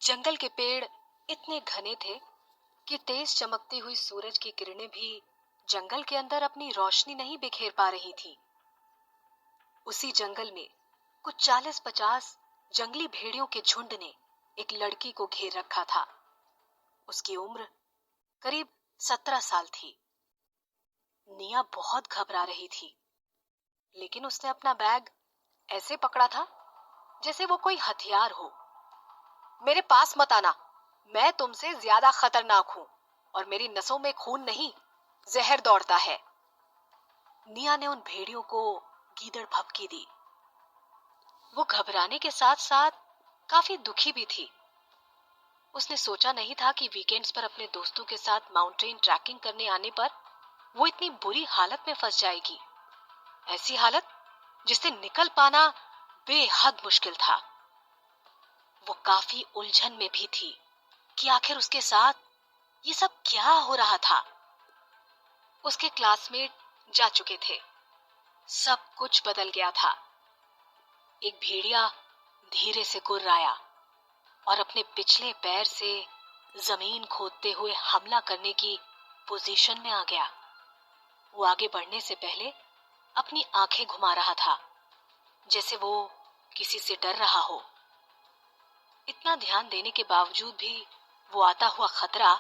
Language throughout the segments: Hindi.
जंगल के पेड़ इतने घने थे कि तेज चमकती हुई सूरज की किरणें भी जंगल के अंदर अपनी रोशनी नहीं बिखेर पा रही थी। उसी जंगल में कुछ 40-50 जंगली भेड़ियों के झुंड ने एक लड़की को घेर रखा था। उसकी उम्र करीब 17 साल थी। निया बहुत घबरा रही थी, लेकिन उसने अपना बैग ऐसे पकड़ा था जैसे वो कोई हथियार हो। मेरे पास मत आना, मैं तुमसे ज्यादा खतरनाक हूं और मेरी नसों में खून नहीं, जहर दौड़ता है। निया ने उन भेड़ियों को गीदड़ भभकी दी। वो घबराने के साथ साथ काफी दुखी भी थी। उसने सोचा नहीं था कि वीकेंड्स पर अपने दोस्तों के साथ माउंटेन ट्रैकिंग करने आने पर वो इतनी बुरी हालत में फंस जाएगी। ऐसी हालत जिससे निकल पाना बेहद मुश्किल था। वो काफी उलझन में भी थी कि आखिर उसके साथ ये सब क्या हो रहा था। उसके क्लासमेट जा चुके थे, सब कुछ बदल गया था। एक भेड़िया धीरे से गुर्राया और अपने पिछले पैर से जमीन खोदते हुए हमला करने की पोजीशन में आ गया। वो आगे बढ़ने से पहले अपनी आंखें घुमा रहा था, जैसे वो किसी से डर रहा हो। इतना ध्यान देने के बावजूद भी वो आता हुआ खतरा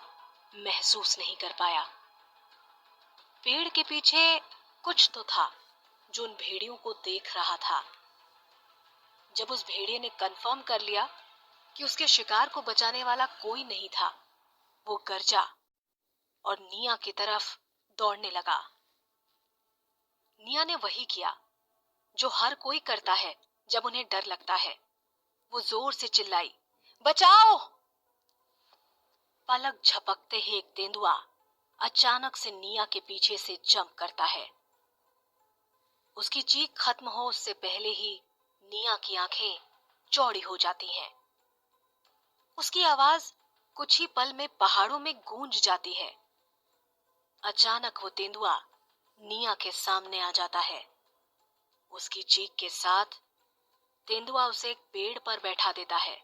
महसूस नहीं कर पाया। पेड़ के पीछे कुछ तो था जो उन भेड़ियों को देख रहा था। जब उस भेड़िए ने कंफर्म कर लिया कि उसके शिकार को बचाने वाला कोई नहीं था, वो गरजा और निया की तरफ दौड़ने लगा। निया ने वही किया जो हर कोई करता है जब उन्हें डर लगता है। वो जोर से चिल्लाई, बचाओ! पलक झपकते ही एक तेंदुआ अचानक से निया के पीछे से जंप करता है। उसकी चीख खत्म हो उससे पहले ही निया की आंखें चौड़ी हो जाती हैं। उसकी आवाज कुछ ही पल में पहाड़ों में गूंज जाती है। अचानक वो तेंदुआ निया के सामने आ जाता है। उसकी चीख के साथ तेंदुआ उसे एक पेड़ पर बैठा देता है।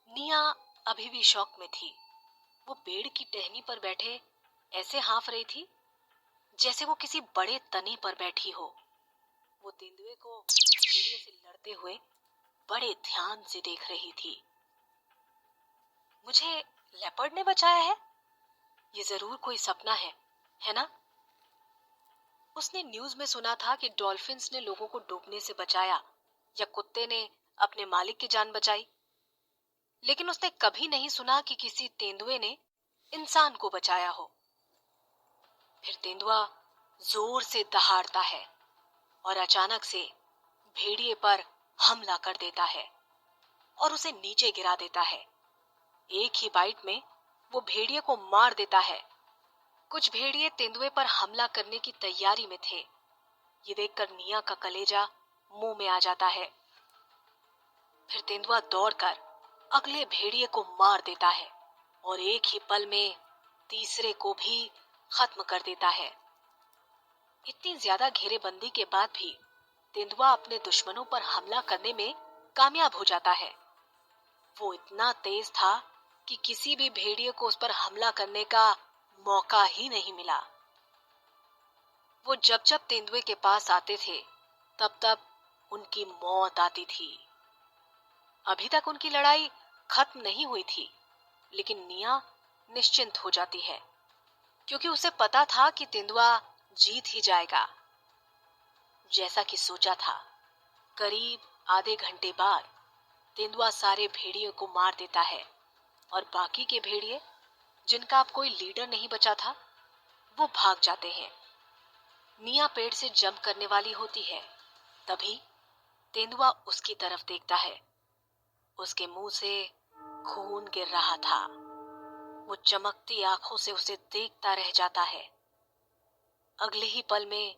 निया अभी भी शौक में थी। वो पेड़ की टहनी पर बैठे ऐसे हाँफ रही थी जैसे वो किसी बड़े तने पर बैठी हो। वो तेंदुए को भेड़िए से लड़ते हुए बड़े ध्यान से देख रही थी। मुझे लेपर्ड ने बचाया है, ये जरूर कोई सपना है ना? उसने न्यूज में सुना था कि डॉल्फिन्स ने लोगों को डूबने से बचाया या कुत्ते ने अपने मालिक की जान बचाई, लेकिन उसने कभी नहीं सुना कि किसी तेंदुए ने इंसान को बचाया हो। फिर तेंदुआ जोर से दहाड़ता है और अचानक से भेड़िए पर हमला कर देता है और उसे नीचे गिरा देता है। एक ही बाइट में वो भेड़िए को मार देता है। कुछ भेड़िए तेंदुए पर हमला करने की तैयारी में थे। ये देखकर निया का कलेजा मुंह में आ जाता है। फिर तेंदुआ दौड़कर अगले भेड़िए को मार देता है और एक ही पल में तीसरे को भी खत्म कर देता है। इतनी ज्यादा घेरेबंदी के बाद भी तेंदुआ अपने दुश्मनों पर हमला करने में कामयाब हो जाता है। वो इतना तेज था कि किसी भी भेड़िए को उस पर हमला करने का मौका ही नहीं मिला। वो जब जब तेंदुए के पास आते थे, तब तब उनकी मौत आती थी। अभी तक उनकी लड़ाई खत्म नहीं हुई थी, लेकिन निया निश्चिंत हो जाती है क्योंकि उसे पता था कि तेंदुआ जीत ही जाएगा। जैसा कि सोचा था, करीब आधे घंटे बाद तेंदुआ सारे भेड़ियों को मार देता है और बाकी के भेड़िए, जिनका अब कोई लीडर नहीं बचा था, वो भाग जाते हैं। निया पेड़ से जंप करने वाली होती है, तभी तेंदुआ उसकी तरफ देखता है। उसके मुंह से खून गिर रहा था। वो चमकती आंखों से उसे देखता रह जाता है। अगले ही पल में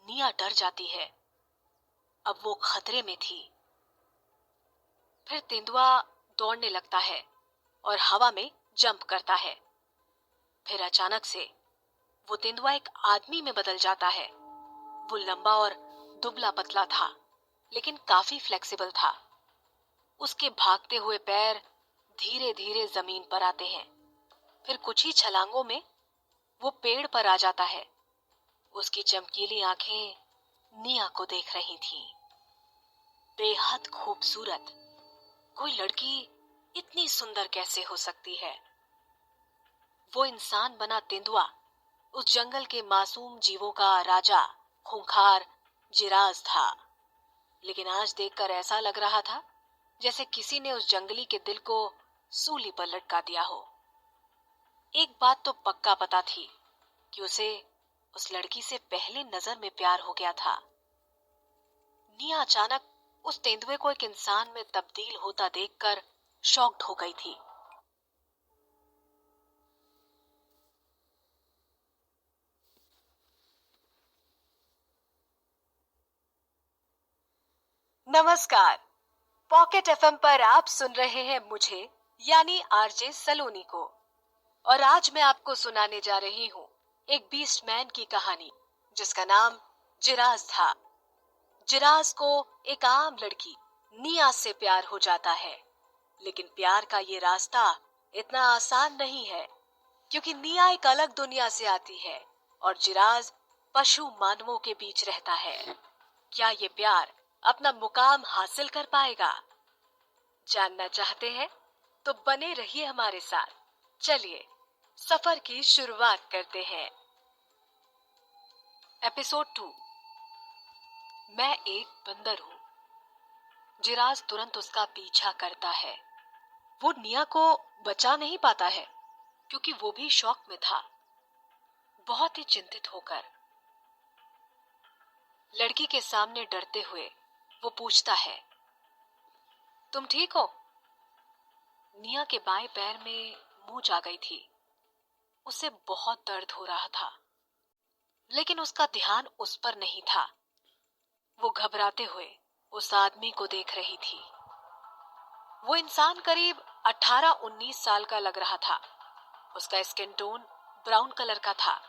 निया डर जाती है। अब वो खतरे में थी। फिर तेंदुआ दौड़ने लगता है और हवा में जंप करता है। फिर अचानक से वो तेंदुआ एक आदमी में बदल जाता है। वो लंबा और दुबला पतला था, लेकिन काफी फ्लेक्सिबल था। उसके भागते हुए पैर धीरे धीरे जमीन पर आते हैं। फिर कुछ ही छलांगों में वो पेड़ पर आ जाता है। उसकी चमकीली आंखें निया को देख रही थीं। बेहद खूबसूरत। कोई लड़की इतनी सुंदर कैसे हो सकती है? वो इंसान बना तेंदुआ उस जंगल के मासूम जीवों का राजा, खूंखार जिराज था। लेकिन आज देखकर ऐसा लग रहा था जैसे किसी ने उस जंगली के दिल को सूली पर लटका दिया हो। एक बात तो पक्का पता थी कि उसे उस लड़की से पहले नजर में प्यार हो गया था। निया अचानक उस तेंदुए को एक इंसान में तब्दील होता देखकर शॉक्ड हो गई थी। नमस्कार। पॉकेट एफएम पर आप सुन रहे हैं मुझे, यानी आरजे सलोनी को। और आज मैं आपको सुनाने जा रही हूँ एक बीस्ट मैन की कहानी, जिसका नाम जिराज था। जिराज को एक आम लड़की निया से प्यार हो जाता है। लेकिन प्यार का ये रास्ता इतना आसान नहीं है, क्योंकि निया एक अलग दुनिया से आती है और जिराज पशु मानवों के बीच रहता है। क्या ये प्यार अपना मुकाम हासिल कर पाएगा? जानना चाहते हैं तो बने रहिए हमारे साथ। चलिए सफर की शुरुआत करते हैं। एपिसोड 2। मैं एक बंदर हूँ। जिराज तुरंत उसका पीछा करता है। वो निया को बचा नहीं पाता है, क्योंकि वो भी शौक में था। बहुत ही चिंतित होकर लड़की के सामने डरते हुए वो पूछता है, तुम ठीक हो? निया के बाएं पैर में मूंछ आ गई थी। उसे बहुत दर्द हो रहा था, लेकिन उसका ध्यान उस पर नहीं था। वो घबराते हुए उस आदमी को देख रही थी। वो इंसान करीब 18-19 साल का लग रहा था। उसका स्किन टोन ब्राउन कलर का था।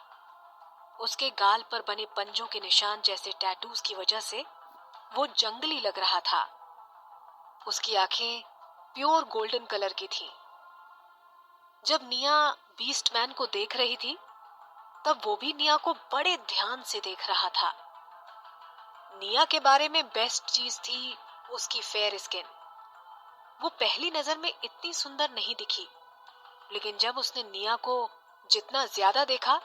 उसके गाल पर बने पंजों के निशान जैसे टैटूज की वजह से वो जंगली लग रहा था। उसकी आंखें प्योर गोल्डन कलर की थीं। जब निया बीस्टमैन को देख रही थी, तब वो भी निया को बड़े ध्यान से देख रहा था। निया के बारे में बेस्ट चीज थी उसकी फेयर स्किन। वो पहली नजर में इतनी सुंदर नहीं दिखी, लेकिन जब उसने निया को जितना ज्यादा देखा,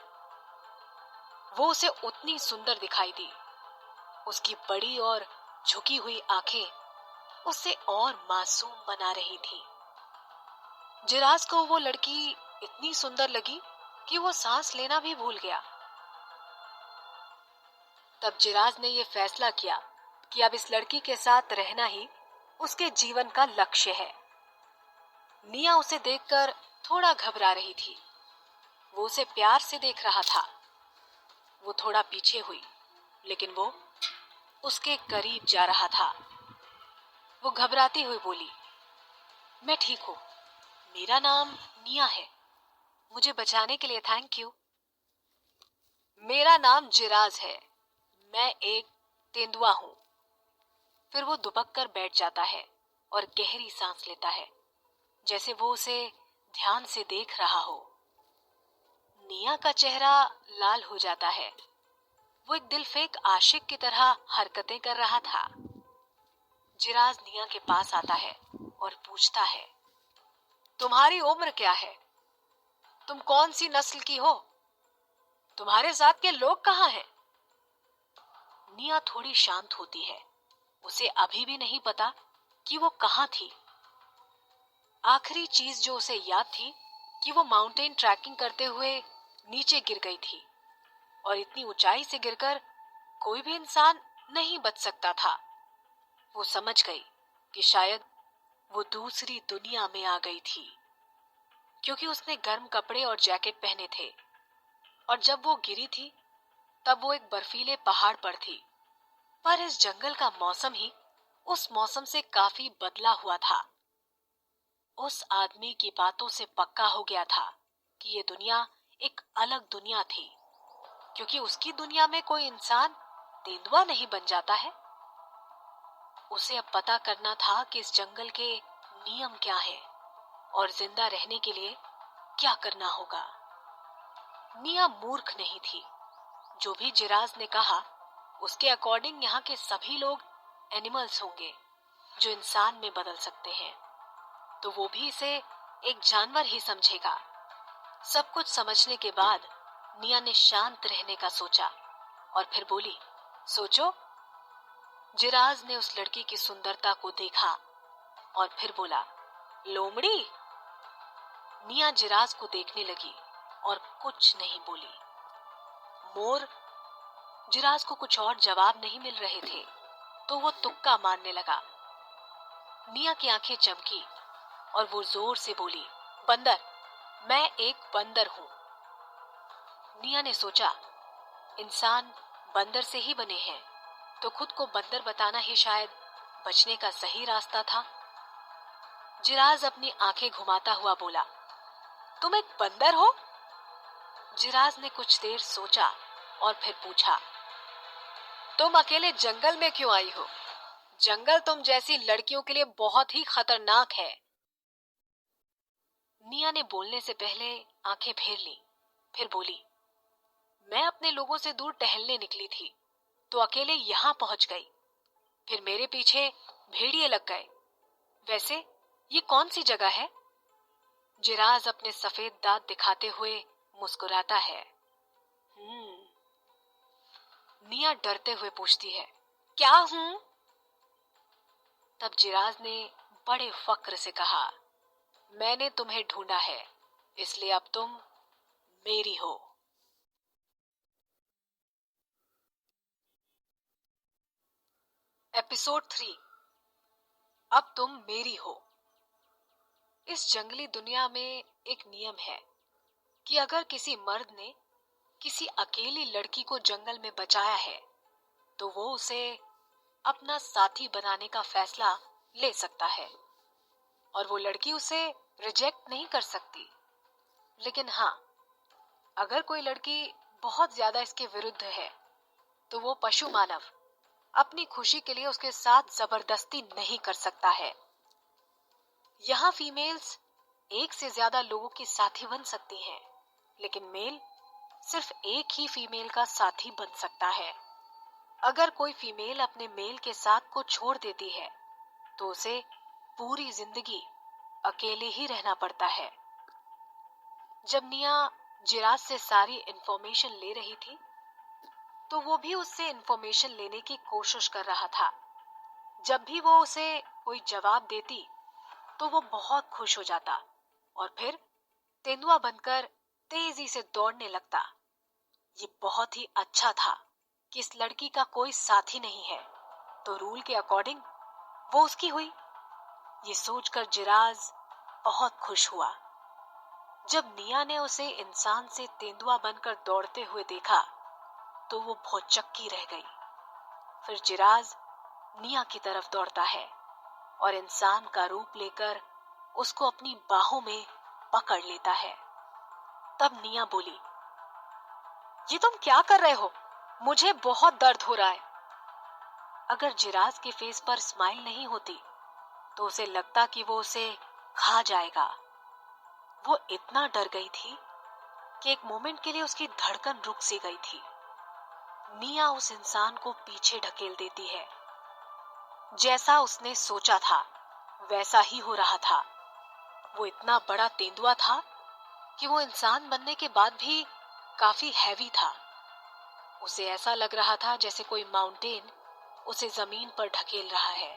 वो उसे उतनी सुंदर दिखाई दी। उसकी बड़ी और झुकी हुई आंखें उसे और मासूम बना रही थी। जिराज को वो लड़की इतनी सुंदर लगी कि वो सांस लेना भी भूल गया। तब जिराज ने ये फैसला किया कि अब इस लड़की के साथ रहना ही उसके जीवन का लक्ष्य है। निया उसे देखकर थोड़ा घबरा रही थी। वो उसे प्यार से देख रहा था। वो थोड़ा पीछे हुई, लेकिन वो उसके करीब जा रहा था। वो घबराती हुई बोली, मैं ठीक हूँ। मेरा नाम निया है। मुझे बचाने के लिए थैंक यू। मेरा नाम जिराज है। मैं एक तेंदुआ हूँ। फिर वो दुबक कर बैठ जाता है और गहरी सांस लेता है, जैसे वो उसे ध्यान से देख रहा हो। निया का चेहरा लाल हो जाता है। वो एक दिलफेक आशिक की तरह हरकतें कर रहा था। जिराज निया के पास आता है और पूछता है, तुम्हारी उम्र क्या है? तुम कौन सी नस्ल की हो? तुम्हारे साथ के लोग कहाँ हैं? निया थोड़ी शांत होती है। उसे अभी भी नहीं पता कि वो कहाँ थी। आखिरी चीज जो उसे याद थी कि वो माउंटेन ट्रैकिंग करते हुए नीचे गिर गई थी, और इतनी ऊंचाई से गिरकर कोई भी इंसान नहीं बच सकता था। वो समझ गई कि शायद वो दूसरी दुनिया में आ गई थी, क्योंकि उसने गर्म कपड़े और जैकेट पहने थे। और जब वो गिरी थी, तब वो एक बर्फीले पहाड़ पर थी। पर इस जंगल का मौसम ही उस मौसम से काफी बदला हुआ था। उस आदमी की बातों से पक्का हो गया था कि ये दुनिया एक अलग दुनिया थी, क्योंकि उसकी दुनिया में कोई इंसान तेंदुआ नहीं बन जाता है। उसे अब पता करना था कि इस जंगल के नियम क्या हैं। और जिंदा रहने के लिए क्या करना होगा। निया मूर्ख नहीं थी। जो भी जिराज ने कहा उसके अकॉर्डिंग यहाँ के सभी लोग एनिमल्स होंगे जो इंसान में बदल सकते हैं, तो वो भी इसे एक जानवर ही समझेगा। सब कुछ समझने के बाद निया ने शांत रहने का सोचा और फिर बोली, सोचो। जिराज ने उस लड़की की सुंदरता को देखा और फिर बोला, लोमड़ी। निया जिराज को देखने लगी और कुछ नहीं बोली। मोर। जिराज को कुछ और जवाब नहीं मिल रहे थे तो वो तुक्का मारने लगा। निया की आंखें चमकी और वो जोर से बोली, बंदर। मैं एक बंदर हूं। निया ने सोचा, इंसान बंदर से ही बने हैं, तो खुद को बंदर बताना ही शायद बचने का सही रास्ता था। जिराज अपनी आंखें घुमाता हुआ बोला, तुम एक बंदर हो? जिराज ने कुछ देर सोचा और फिर पूछा, तुम अकेले जंगल में क्यों आई हो? जंगल तुम जैसी लड़कियों के लिए बहुत ही खतरनाक है। निया ने बोलने से पहले आंखें फेर ली, फिर बोली, मैं अपने लोगों से दूर टहलने निकली थी तो अकेले यहां पहुंच गई। फिर मेरे पीछे भेड़िए लग गए। वैसे ये कौन सी जगह है? जिराज अपने सफेद दांत दिखाते हुए मुस्कुराता है। निया डरते हुए पूछती है, क्या हूं? तब जिराज ने बड़े फक्र से कहा, मैंने तुम्हें ढूंढा है, इसलिए अब तुम मेरी हो। एपिसोड 3, अब तुम मेरी हो। इस जंगली दुनिया में एक नियम है कि अगर किसी मर्द ने किसी अकेली लड़की को जंगल में बचाया है तो वो उसे अपना साथी बनाने का फैसला ले सकता है और वो लड़की उसे रिजेक्ट नहीं कर सकती। लेकिन हाँ, अगर कोई लड़की बहुत ज्यादा इसके विरुद्ध है तो वो पशु मानव अपनी खुशी के लिए उसके साथ जबरदस्ती नहीं कर सकता है। यहाँ फीमेल्स एक से ज्यादा लोगों की साथी बन सकती हैं, लेकिन मेल सिर्फ एक ही फीमेल का साथी बन सकता है। अगर कोई फीमेल अपने मेल के साथ को छोड़ देती है तो उसे पूरी जिंदगी अकेले ही रहना पड़ता है। जब निया जिराज से सारी इंफॉर्मेशन ले रही थी तो वो भी उससे इंफॉर्मेशन लेने की कोशिश कर रहा था। जब भी वो उसे कोई जवाब देती तो वो बहुत खुश हो जाता और फिर तेंदुआ बनकर तेजी से दौड़ने लगता। ये बहुत ही अच्छा था कि इस लड़की का कोई साथी नहीं है, तो रूल के अकॉर्डिंग वो उसकी हुई। ये सोचकर जिराज बहुत खुश हुआ। जब निया ने उसे इंसान से तेंदुआ बनकर दौड़ते हुए देखा तो वो भौचक्की रह गई। फिर जिराज निया की तरफ दौड़ता है और इंसान का रूप लेकर उसको अपनी बाहों में पकड़ लेता है। तब निया बोली, ये तुम क्या कर रहे हो? मुझे बहुत दर्द हो रहा है। अगर जिराज के फेस पर स्माइल नहीं होती तो उसे लगता कि वो उसे खा जाएगा। वो इतना डर गई थी कि एक मोमेंट के लिए उसकी धड़कन रुक सी गई थी। निया उस इंसान को पीछे ढकेल देती है। जैसा उसने सोचा था वैसा ही हो रहा था। वो इतना बड़ा तेंदुआ था कि वो इंसान बनने के बाद भी काफी हैवी था। उसे ऐसा लग रहा था जैसे कोई माउंटेन उसे जमीन पर ढकेल रहा है।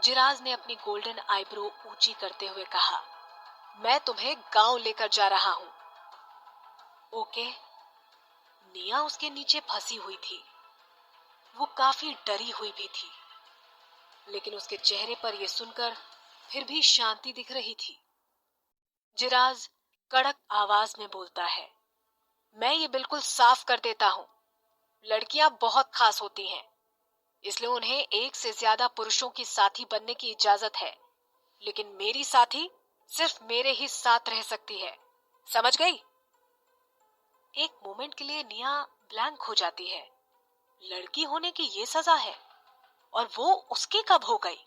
जिराज ने अपनी गोल्डन आईब्रो ऊंची करते हुए कहा, मैं तुम्हें गांव लेकर जा रहा हूं। ओके। निया उसके नीचे फंसी हुई थी। वो काफी डरी हुई भी थी, लेकिन उसके चेहरे पर यह सुनकर फिर भी शांति दिख रही थी। जिराज कड़क आवाज में बोलता है, मैं ये बिल्कुल साफ कर देता हूं, लड़कियां बहुत खास होती हैं, इसलिए उन्हें एक से ज्यादा पुरुषों की साथी बनने की इजाजत है, लेकिन मेरी साथी सिर्फ मेरे ही साथ रह सकती है, समझ गई? एक मोमेंट के लिए निया ब्लैंक हो जाती है। लड़की होने की ये सजा है और वो उसकी कब हो गई?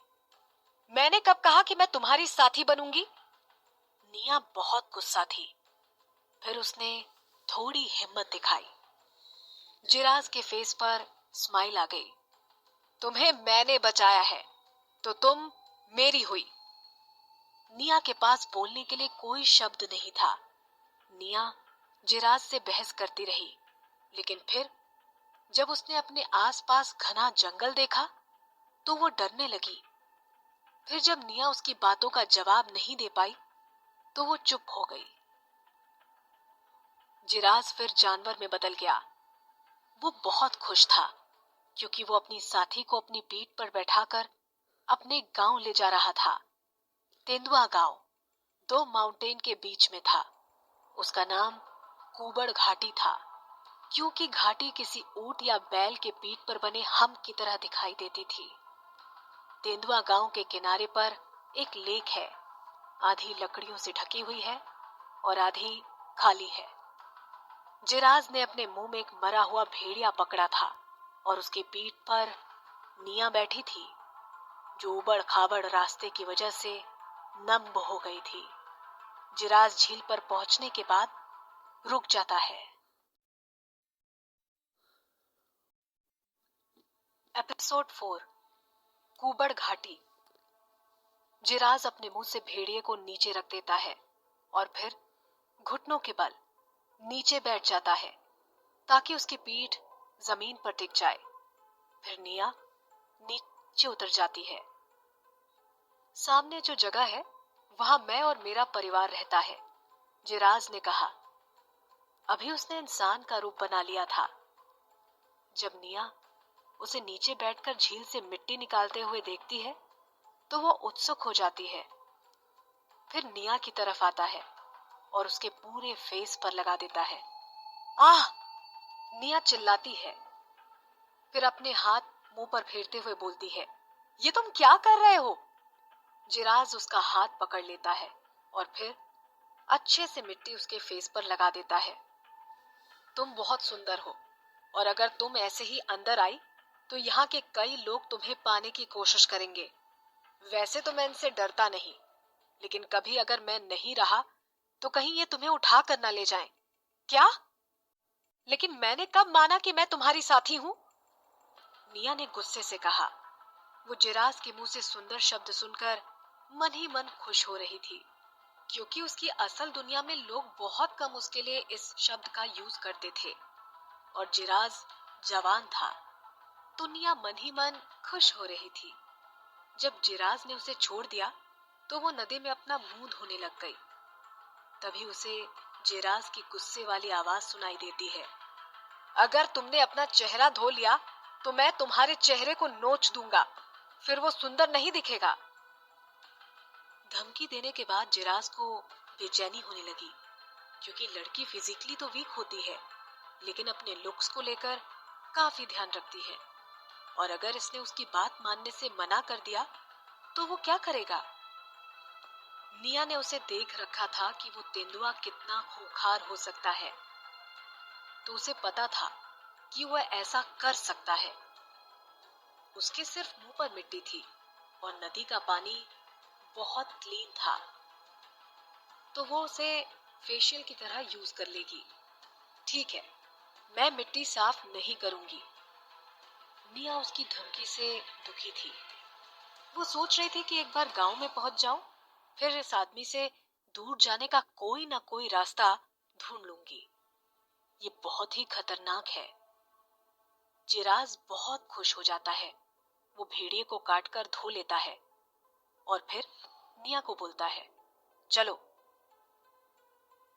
मैंने कब कहा कि मैं तुम्हारी साथी बनूंगी? निया बहुत गुस्सा थी। फिर उसने थोड़ी हिम्मत दिखाई। जिराज के फेस पर स्माइल आ गई। तुम्हें मैंने बचाया है तो तुम मेरी हुई। निया के पास बोलने के लिए कोई शब्द नहीं था। निया जिराज से बहस करती रही, लेकिन फिर जब उसने अपने आसपास घना जंगल देखा तो वो डरने लगी। फिर जब निया उसकी बातों का जवाब नहीं दे पाई तो वो चुप हो गई। जिराज फिर जानवर में बदल गया। वो बहुत खुश था क्योंकि वो अपनी साथी को अपनी पीठ पर बैठाकर अपने गांव ले जा रहा था। तेंदुआ गांव 2 माउंटेन के बीच में था। उसका नाम कुबड़ घाटी था क्योंकि घाटी किसी ऊंट या बैल के पीठ पर बने हम्प की तरह दिखाई देती थी। तेंदुआ गांव के किनारे पर एक लेक है। आधी लकड़ियों से ढकी हुई है और आधी खाली है। जिराज ने अपने मुंह में एक मरा हुआ भेड़िया पकड़ा था और उसकी पीठ पर निया बैठी थी, जो उबड़ खाबड़ रास्ते की वजह से नम हो गई थी। जिराज झील पर पहुंचने के बाद रुक जाता है। एपिसोड 4 कुबड़ घाटी। जिराज अपने मुंह से भेड़िए को नीचे रख देता है और फिर घुटनों के बल नीचे बैठ जाता है ताकि उसकी पीठ जमीन पर टिक जाए। फिर निया नीचे उतर जाती है। सामने जो जगह है वहां मैं और मेरा परिवार रहता है, जिराज ने कहा। अभी उसने इंसान का रूप बना लिया था। जब निया उसे नीचे बैठकर झील से मिट्टी निकालते हुए देखती है तो वो उत्सुक हो जाती है। फिर निया की तरफ आता है और उसके पूरे फेस पर लगा देता है। आह! निया चिल्लाती है। फिर अपने हाथ मुंह पर फेरते हुए बोलती है, ये तुम क्या कर रहे हो? जिराज उसका हाथ पकड़ लेता है और फिर अच्छे से मिट्टी उसके फेस पर लगा देता है। तुम बहुत सुंदर हो और अगर तुम ऐसे ही अंदर आई तो यहाँ के कई लोग तुम्हें पाने की कोशिश करेंगे। वैसे तो मैं इनसे डरता नहीं, लेकिन कभी अगर मैं नहीं रहा तो कहीं ये तुम्हें उठा कर ना ले जाएं। क्या? लेकिन मैंने कब माना कि मैं तुम्हारी साथी हूं? निया ने गुस्से से कहा। वो जिराज के मुंह से सुंदर शब्द सुनकर मन ही मन खुश हो रही थी, क्योंकि उसकी असल दुनिया में लोग बहुत कम उसके लिए इस शब्द का यूज करते थे और जिराज जवान था तो निया मन ही मन खुश हो रही थी। जब जिराज ने उसे छोड़ दिया तो वो नदी में अपना मुंह धोने लग गई। तभी उसे जिराज की गुस्से वाली आवाज सुनाई देती है। अगर तुमने अपना चेहरा धो लिया तो मैं तुम्हारे चेहरे को नोच दूंगा, फिर वो सुंदर नहीं दिखेगा। धमकी देने के बाद जिराज को बेचैनी होने लगी, क्योंकि लड़की फिजिकली तो वीक होती है लेकिन अपने लुक्स को लेकर काफी ध्यान रखती है, और अगर इसने उसकी बात मानने से मना कर दिया तो वो क्या करेगा? निया ने उसे देख रखा था कि वो तेंदुआ कितना खूंखार हो सकता है, तो उसे पता था कि वह ऐसा कर सकता है। उसके सिर्फ मुंह पर मिट्टी थी और नदी का पानी बहुत क्लीन था, तो वो उसे फेशियल की तरह यूज कर लेगी। ठीक है, मैं मिट्टी साफ नहीं करूंगी। निया उसकी धमकी से दुखी थी। वो सोच रही थी कि एक बार गांव में पहुंच जाऊं, फिर इस आदमी से दूर जाने का कोई ना कोई रास्ता ढूंढ लूंगी। ये बहुत ही खतरनाक है। जिराज बहुत खुश हो जाता है। वो भेड़िए को काटकर धो लेता है और फिर निया को बोलता है, चलो।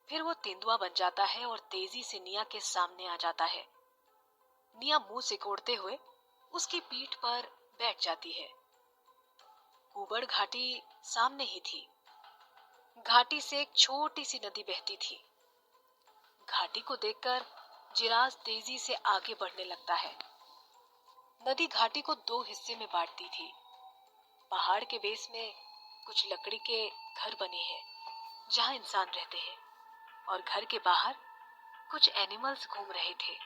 फिर वो तेंदुआ बन जाता है और तेजी से निया के सामने आ जाता है। निया मुंह सिकोड़ते हुए उसकी पीठ पर बैठ जाती है। कुबड़ घाटी सामने ही थी। घाटी से एक छोटी सी नदी बहती थी। घाटी को देखकर जिराज तेजी से आगे बढ़ने लगता है। नदी घाटी को 2 हिस्से में बांटती थी। पहाड़ के बेस में कुछ लकड़ी के घर बने हैं जहां इंसान रहते हैं, और घर के बाहर कुछ एनिमल्स घूम रहे थे।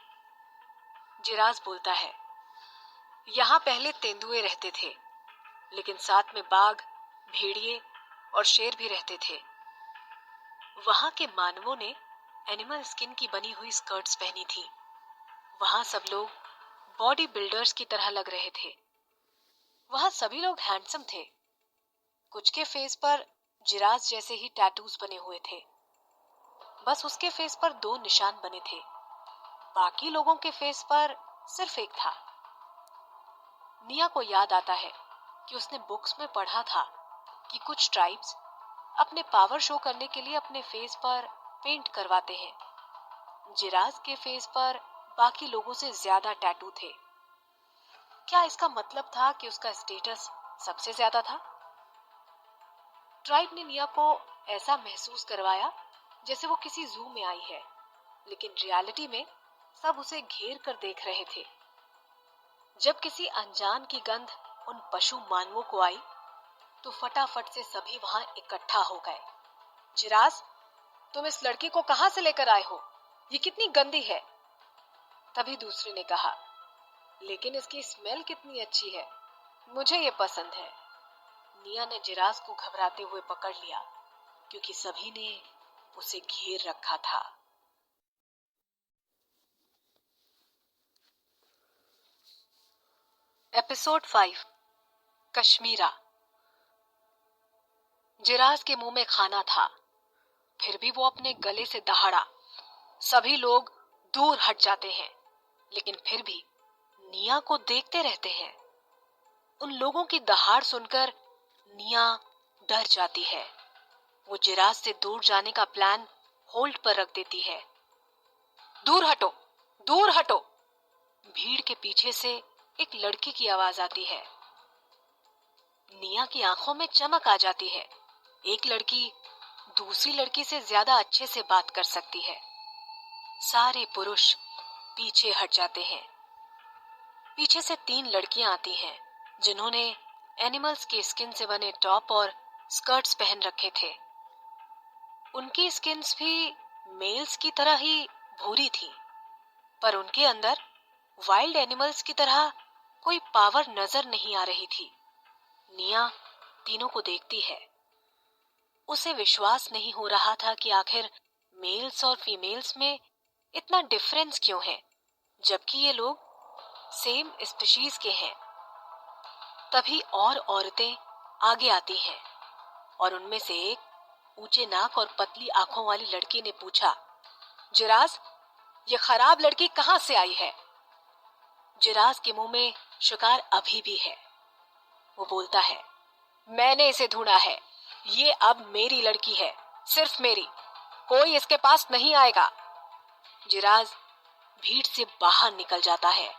जिराज बोलता है, यहाँ पहले तेंदुए रहते थे, लेकिन साथ में बाघ, भेड़िए और शेर भी रहते थे। वहां के मानवों ने एनिमल स्किन की बनी हुई स्कर्ट्स पहनी थी। वहां सब लोग बॉडी बिल्डर्स की तरह लग रहे थे। वहां सभी लोग हैंडसम थे। कुछ के फेस पर जिराफ जैसे ही टैटूज बने हुए थे। बस उसके फेस पर 2 निशान बने थे। बाकी लोगों के फेस पर सिर्फ एक था। निया को याद आता है कि उसने बुक्स में पढ़ा था कि कुछ ट्राइब्स अपने पावर शो करने के लिए अपने फेस पर पेंट करवाते हैं। जिराफ के फेस पर बाकी लोगों से ज्यादा टैटू थे। क्या इसका मतलब था कि उसका स्टेटस सबसे ज्यादा था? ट्राइब ने निया को ऐसा महसूस करवाया जैसे वो किसी जू में आई है, लेकिन रियलिटी में सब उसे घेर कर देख रहे थे। जब किसी अनजान की गंध उन पशु मानवों को आई तो फटाफट से सभी वहां इकट्ठा हो गए। जिराफ, तुम इस लड़की को कहां से लेकर आए हो? ये कितनी गंदी है। तभी दूसरे ने कहा, लेकिन इसकी स्मेल कितनी अच्छी है, मुझे ये पसंद है। निया ने जिराफ को घबराते हुए पकड़ लिया क्योंकि सभी ने उसे घेर रखा था। एपिसोड 5, कश्मीरा। जिराफ के मुंह में खाना था, फिर भी वो अपने गले से दहाड़ा। सभी लोग दूर हट जाते हैं, लेकिन फिर भी निया को देखते रहते हैं। उन लोगों की दहाड़ सुनकर निया डर जाती है। वो जिराफ से दूर जाने का प्लान होल्ड पर रख देती है। दूर हटो, दूर हटो। भीड़ के पीछे से एक लड़की की आवाज आती है। निया की आंखों में चमक आ जाती है। एक लड़की दूसरी लड़की से ज्यादा अच्छे से बात कर सकती है। सारे पुरुष पीछे हट जाते हैं। पीछे से 3 लड़कियां आती हैं जिन्होंने एनिमल्स के स्किन से बने टॉप और स्कर्ट्स पहन रखे थे। उनकी स्किन्स भी मेल्स की तरह ही भूरी थी, पर उनके अंदर वाइल्ड एनिमल्स की तरह कोई पावर नजर नहीं आ रही थी। निया तीनों को देखती है। उसे विश्वास नहीं हो रहा था कि आखिर मेल्स और फीमेल्स में इतना डिफरेंस क्यों है, जबकि ये लोग सेम स्पीशीज के हैं। तभी और औरतें आगे आती हैं और उनमें से एक ऊंचे नाक और पतली आंखों वाली लड़की ने पूछा, जिराफ, ये खराब लड़की कहां से आई है? जिराफ के मुंह में शिकार अभी भी है। वो बोलता है, मैंने इसे ढूंढा है। ये अब मेरी लड़की है, सिर्फ मेरी। कोई इसके पास नहीं आएगा। जिराफ भीड़ से बाहर निकल जाता है।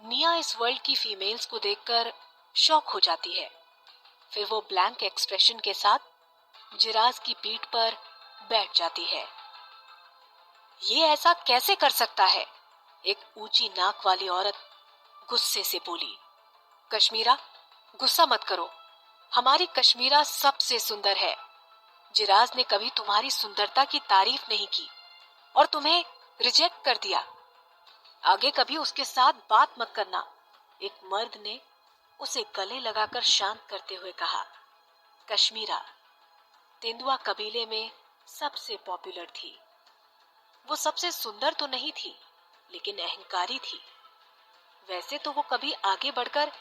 निया इस वर्ल्ड की फीमेल्स को देखकर शॉक हो जाती है। फिर वो ब्लैंक एक्सप्रेशन के साथ जिराफ की पीठ पर बैठ जाती है। ये ऐसा कैसे कर सकता है? एक ऊंची नाक वाली औरत गुस्से से बोली। कश्मीरा, गुस्सा मत करो। हमारी कश्मीरा सबसे सुंदर है। जिराफ ने कभी तुम्हारी सुंदरता की तारीफ नहीं की और तुम्हें रिजेक्ट कर दिया। आगे कभी उसके साथ बात मत करना। एक मर्द ने उसे गले लगाकर शांत करते हुए कहा। कश्मीरा तेंदुआ कबीले में सबसे पॉपुलर थी। वो सबसे सुंदर तो नहीं थी, लेकिन अहंकारी थी। वैसे तो वो कभी आगे बढ़कर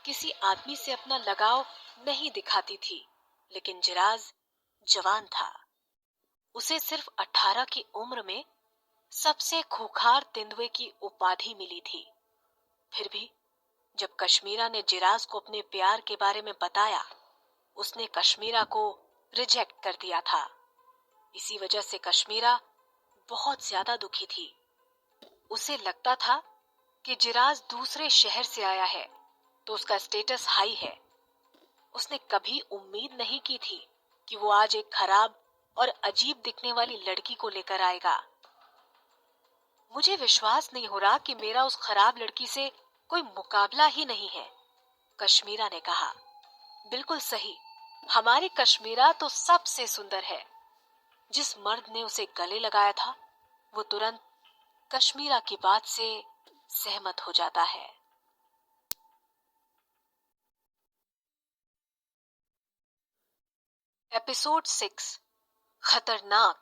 किसी आदमी से अपना लगाव नहीं दिखाती थी, लेकिन जिराफ जवान था। उसे सिर्फ 18 की उम्र में सबसे खूंखार तेंदुए की उपाधि मिली थी। फिर भी जब कश्मीरा ने जिराफ को अपने प्यार के बारे में बताया, उसने कश्मीरा को रिजेक्ट कर दिया था। इसी वजह से कश्मीरा बहुत ज्यादा दुखी थी। उसे लगता था कि जिराफ दूसरे शहर से आया है तो उसका स्टेटस हाई है। उसने कभी उम्मीद नहीं की थी कि वो आज एक खराब और अजीब दिखने वाली लड़की को लेकर आएगा। मुझे विश्वास नहीं हो रहा कि मेरा उस खराब लड़की से कोई मुकाबला ही नहीं है, कश्मीरा ने कहा। बिल्कुल सही, हमारी कश्मीरा तो सबसे सुंदर है। जिस मर्द ने उसे गले लगाया था वो तुरंत कश्मीरा की बात से सहमत हो जाता है। एपिसोड 6, खतरनाक।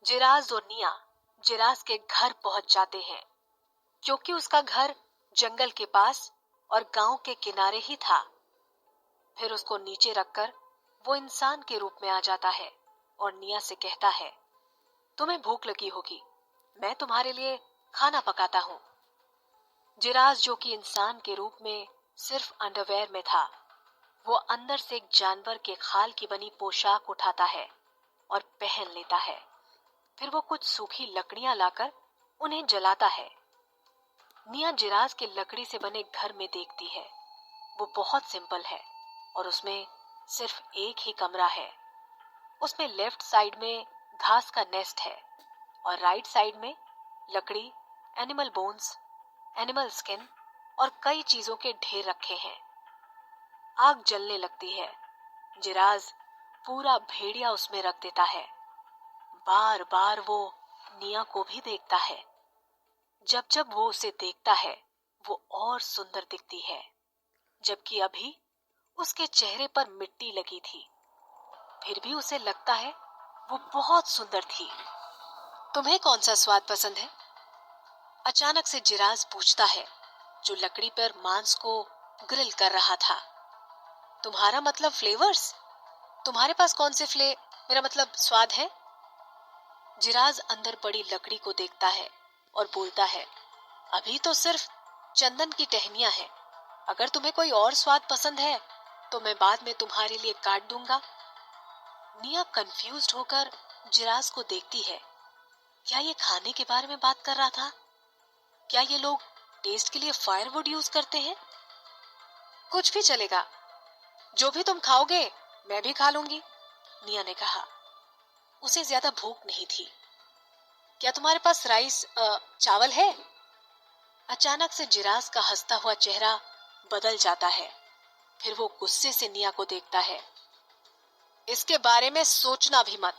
जिराज और निया जिराज के घर पहुंच जाते हैं, क्योंकि उसका घर जंगल के पास और गांव के किनारे ही था। फिर उसको नीचे रखकर वो इंसान के रूप में आ जाता है और निया से कहता है, तुम्हें भूख लगी होगी, मैं तुम्हारे लिए खाना पकाता हूँ। जिराज, जो कि इंसान के रूप में सिर्फ अंडरवेयर में था, वो अंदर से एक जानवर के खाल की बनी पोशाक उठाता है और पहन लेता है। फिर वो कुछ सूखी लकड़ियां लाकर उन्हें जलाता है। निया जिराज के लकड़ी से बने घर में देखती है। वो बहुत सिंपल है और उसमें सिर्फ एक ही कमरा है। उसमें लेफ्ट साइड में घास का नेस्ट है और राइट साइड में लकड़ी, एनिमल बोन्स, एनिमल स्किन और कई चीजों के ढेर रखे हैं। आग जलने लगती है। जिराज पूरा भेड़िया उसमें रख देता है। बार बार वो निया को भी देखता है। जब जब वो उसे देखता है, वो और सुंदर दिखती है, जबकि अभी उसके चेहरे पर मिट्टी लगी थी। फिर भी उसे लगता है वो बहुत सुंदर थी। तुम्हें कौन सा स्वाद पसंद है? अचानक से जिराज पूछता है, जो लकड़ी पर मांस को ग्रिल कर रहा था। तुम्हारा मतलब फ्लेवर्स? तुम्हारे पास कौन से मेरा मतलब स्वाद है? जिराज अंदर पड़ी लकड़ी को देखता है और बोलता है, अभी तो सिर्फ चंदन की टहनियां हैं। अगर तुम्हें कोई और स्वाद पसंद है तो मैं बाद में तुम्हारे लिए काट दूंगा। निया कंफ्यूज्ड होकर जिराज को देखती है। क्या ये खाने के बारे में बात कर रहा था? क्या ये लोग टेस्ट के लिए फायरवुड यूज करते हैं? कुछ भी चलेगा, जो भी तुम खाओगे मैं भी खा लूंगी, निया ने कहा। उसे ज्यादा भूख नहीं थी। क्या तुम्हारे पास चावल है? अचानक से जिराज का हंसता हुआ चेहरा बदल जाता है। फिर वो गुस्से से निया को देखता है। इसके बारे में सोचना भी मत।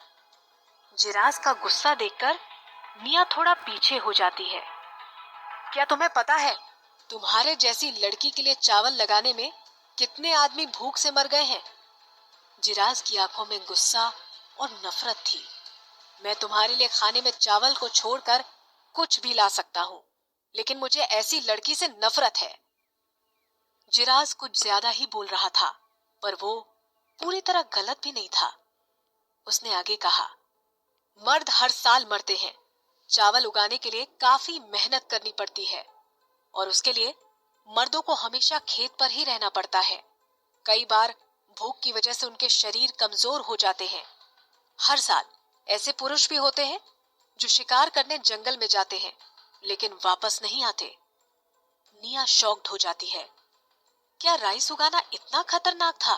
जिराज का गुस्सा देखकर निया थोड़ा पीछे हो जाती है। क्या तुम्हें पता है तुम्हारे जैसी लड़की के लिए चावल लगाने में कितने आदमी भूख से मर गए हैं? जिराज की आंखों में गुस्सा और नफरत थी। मैं तुम्हारे लिए खाने में चावल को छोड़कर कुछ भी ला सकता हूँ, लेकिन मुझे ऐसी लड़की से नफरत है। जिराज कुछ ज्यादा ही बोल रहा था, पर वो पूरी तरह गलत भी नहीं था। उसने आगे कहा, मर्द हर साल मरते हैं। चावल उगाने के लिए काफी मेहनत करनी पड़ती है और उसके लिए मर्दों को हमेशा खेत पर ही रहना पड़ता है। कई बार भूख की वजह से उनके शरीर कमजोर हो जाते हैं। हर साल ऐसे पुरुष भी होते हैं जो शिकार करने जंगल में जाते हैं, लेकिन वापस नहीं आते। निया शॉक्ड हो जाती है। क्या राइस उगाना इतना खतरनाक था?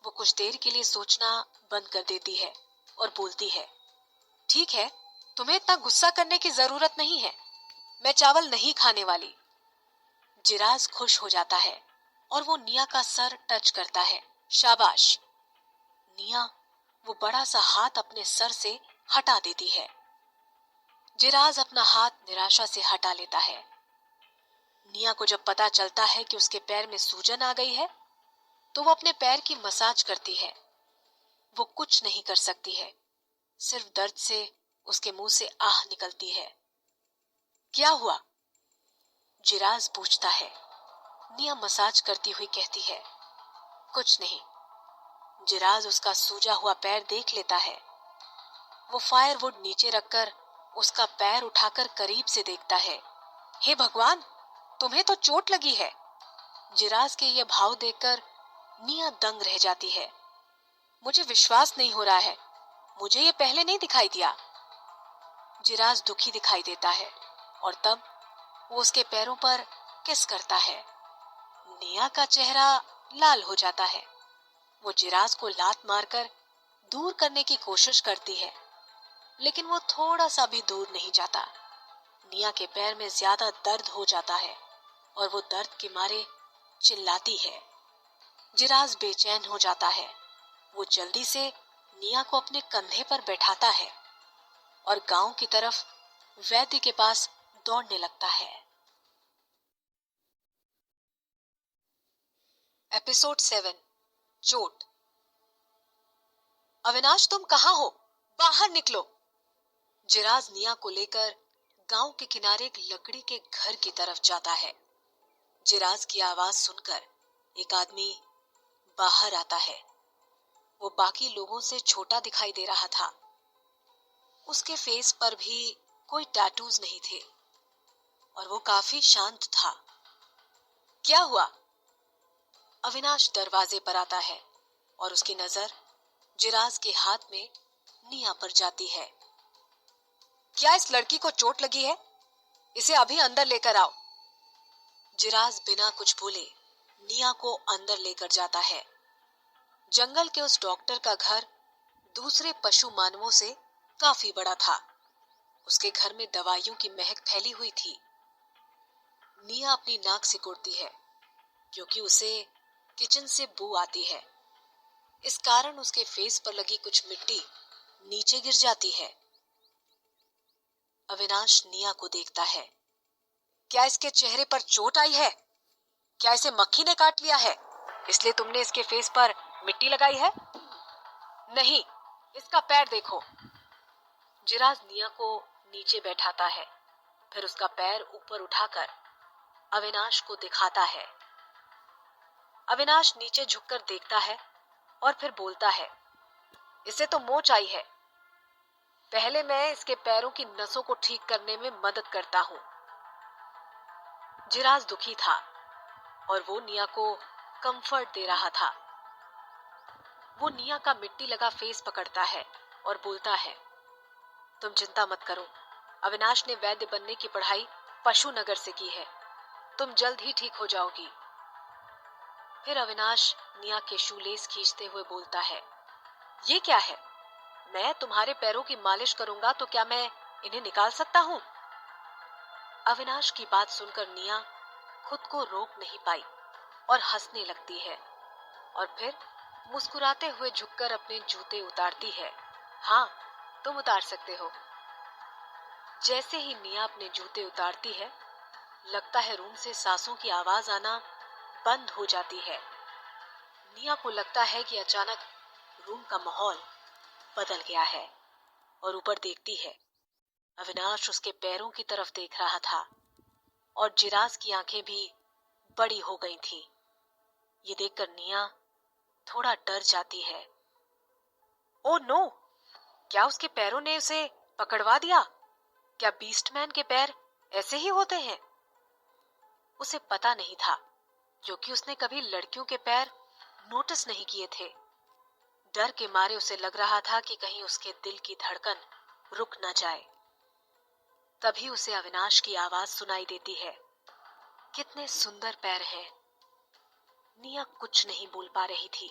वो कुछ देर के लिए सोचना बंद कर देती है और बोलती है, ठीक है, तुम्हें इतना गुस्सा करने की जरूरत नहीं है। मैं चावल नहीं खाने वाली। जिराज खुश हो जाता है और वो निया का सर टच करता है। शाबाश। निया वो बड़ा सा हाथ अपने सर से हटा देती है। जिराज अपना हाथ निराशा से हटा लेता है। निया को जब पता चलता है कि उसके पैर में सूजन आ गई है, तो वो अपने पैर की मसाज करती है। वो कुछ नहीं कर सकती है, सिर्फ दर्द से उसके मुंह से आह निकलती है। क्या हुआ? जिराज पूछता है। निया मसाज करती हुई कहती है, कुछ नहीं। जिराज उसका सूजा हुआ पैर देख लेता है। वो फायरवुड नीचे रखकर उसका पैर उठाकर करीब से देखता है। हे भगवान, तुम्हें तो चोट लगी है। जिराज के ये भाव देखकर निया दंग रह जाती है। मुझे विश्वास नहीं हो रहा है, मुझे ये पहले नहीं दिखाई दिया। जिराज दुखी दिखाई देता है और तब वो उसके पैरों पर किस करता है। निया का चेहरा लाल हो जाता है। वो जिराज को लात मारकर दूर करने की कोशिश करती है, लेकिन वो थोड़ा सा भी दूर नहीं जाता। निया के पैर में ज्यादा दर्द हो जाता है और वो दर्द के मारे चिल्लाती है। जिराज बेचैन हो जाता है। वो जल्दी से निया को अपने कंधे पर बैठाता है और गांव की तरफ वैद्य के पास दौड़ने लगता है। एपिसोड 7, चोट। अविनाश, तुम कहाँ हो? बाहर निकलो। जिराज निया को लेकर गांव के किनारे एक लकड़ी के घर की तरफ जाता है। जिराज की आवाज सुनकर एक आदमी बाहर आता है। वो बाकी लोगों से छोटा दिखाई दे रहा था। उसके फेस पर भी कोई टैटूज नहीं थे और वो काफी शांत था। क्या हुआ? अविनाश दरवाजे पर आता है और उसकी नजर जिराज के हाथ में निया पर जाती है। क्या इस लड़की को चोट लगी है? इसे अभी अंदर लेकर आओ। जिराज बिना कुछ बोले निया को अंदर लेकर जाता है। जंगल के उस डॉक्टर का घर दूसरे पशु मानवों से काफी बड़ा था। उसके घर में दवाइयों की महक फैली हुई थी। निया अपनी नाक सिकोड़ती है क्योंकि उसे किचन से बू आती है। इस कारण उसके फेस पर लगी कुछ मिट्टी नीचे गिर जाती है। अविनाश निया को देखता है। क्या इसके चेहरे पर चोट आई है? क्या इसे मक्खी ने काट लिया है, इसलिए तुमने इसके फेस पर मिट्टी लगाई है? नहीं, इसका पैर देखो। जिराज निया को नीचे बैठाता है, फिर उसका पैर ऊपर उठाकर अविनाश को दिखाता है। अविनाश नीचे झुककर देखता है और फिर बोलता है, इसे तो मोच आई है। पहले मैं इसके पैरों की नसों को ठीक करने में मदद करता हूं। जिराज दुखी था और वो निया को कंफर्ट दे रहा था। वो निया का मिट्टी लगा फेस पकड़ता है और बोलता है, तुम चिंता मत करो। अविनाश ने वैद्य बनने की पढ़ाई पशु नगर से की है। तुम जल्द ही ठीक हो जाओगी। फिर अविनाश निया के शूलेस खींचते हुए बोलता है, ये क्या है? मैं तुम्हारे पैरों की मालिश करूंगा तो क्या मैं इन्हें निकाल सकता हूं? अविनाश की बात सुनकर निया खुद को रोक नहीं पाई और हंसने लगती है और फिर मुस्कुराते हुए झुककर अपने जूते उतारती है। हाँ, तुम उतार सकते हो। जैसे ही निया अपने जूते उतारती है, लगता है रूम से सांसों की आवाज आना बंद हो जाती है। निया को लगता है कि अचानक रूम का माहौल बदल गया है और ऊपर देखती है। अविनाश उसके पैरों की तरफ देख रहा था और जिराज की आंखें भी बड़ी हो गई थी। ये देखकर निया थोड़ा डर जाती है। Oh no! क्या उसके पैरों ने उसे पकड़वा दिया? क्या बीस्टमैन के पैर ऐसे ही होते हैं? उसे पता नहीं था क्योंकि उसने कभी लड़कियों के पैर नोटिस नहीं किए थे। डर के मारे उसे लग रहा था कि कहीं उसके दिल की धड़कन रुक न जाए। तभी उसे अविनाश की आवाज सुनाई देती है, कितने सुंदर पैर हैं। निया कुछ नहीं बोल पा रही थी,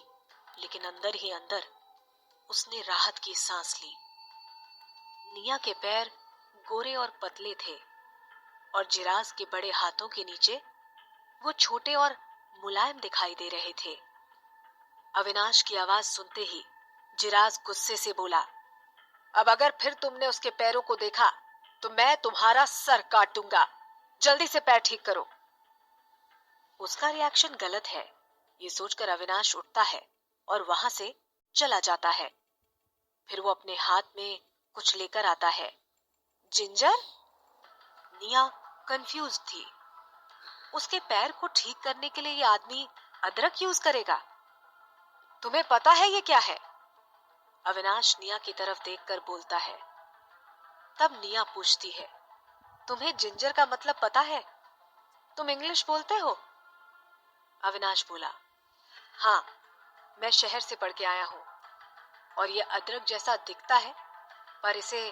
लेकिन अंदर ही अंदर उसने राहत की सांस ली। निया के पैर गोरे और पतले थे और जिराज के बड़े हाथों के नीचे वो छोटे और मुलायम दिखाई दे रहे थे। अविनाश की आवाज सुनते ही जिराज गुस्से से बोला, अब अगर फिर तुमने उसके पैरों को देखा तो मैं तुम्हारा सर काट दूंगा। जल्दी से पैर ठीक करो। उसका रिएक्शन गलत है, ये सोचकर अविनाश उठता है और वहां से चला जाता है। फिर वो अपने हाथ में कुछ लेकर आता है। जिंजर? निया कंफ्यूज थी। उसके पैर को ठीक करने के लिए ये आदमी अदरक यूज करेगा? तुम्हें पता है ये क्या है? अविनाश निया की तरफ देखकर बोलता है। तब निया पूछती है, तुम्हें जिंजर का मतलब पता है? तुम इंग्लिश बोलते हो? अविनाश बोला, हाँ, मैं शहर से पढ़ के आया हूँ और ये अदरक जैसा दिखता है, पर इसे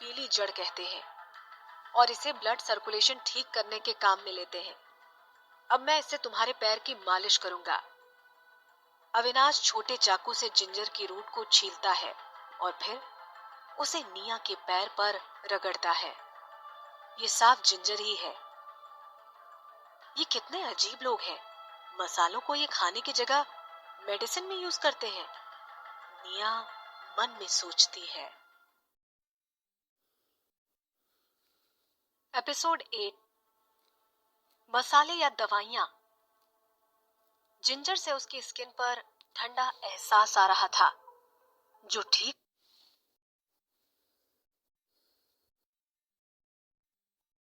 पीली जड़ कहते हैं और इसे ब्लड सर्कुलेशन ठीक करने के काम में लेते हैं। अब मैं इससे तुम्हारे पैर की मालिश करूंगा। अविनाश छोटे चाकू से जिंजर की रूट को छीलता है और फिर उसे निया के पैर पर रगड़ता है। ये साफ जिंजर ही है। ये कितने अजीब लोग हैं। मसालों को ये खाने की जगह मेडिसिन में यूज करते हैं। निया मन में सोचती है। एपिसोड 8, मसाले या दवाइयां। जिंजर से उसकी स्किन पर ठंडा एहसास आ रहा था। जो ठीक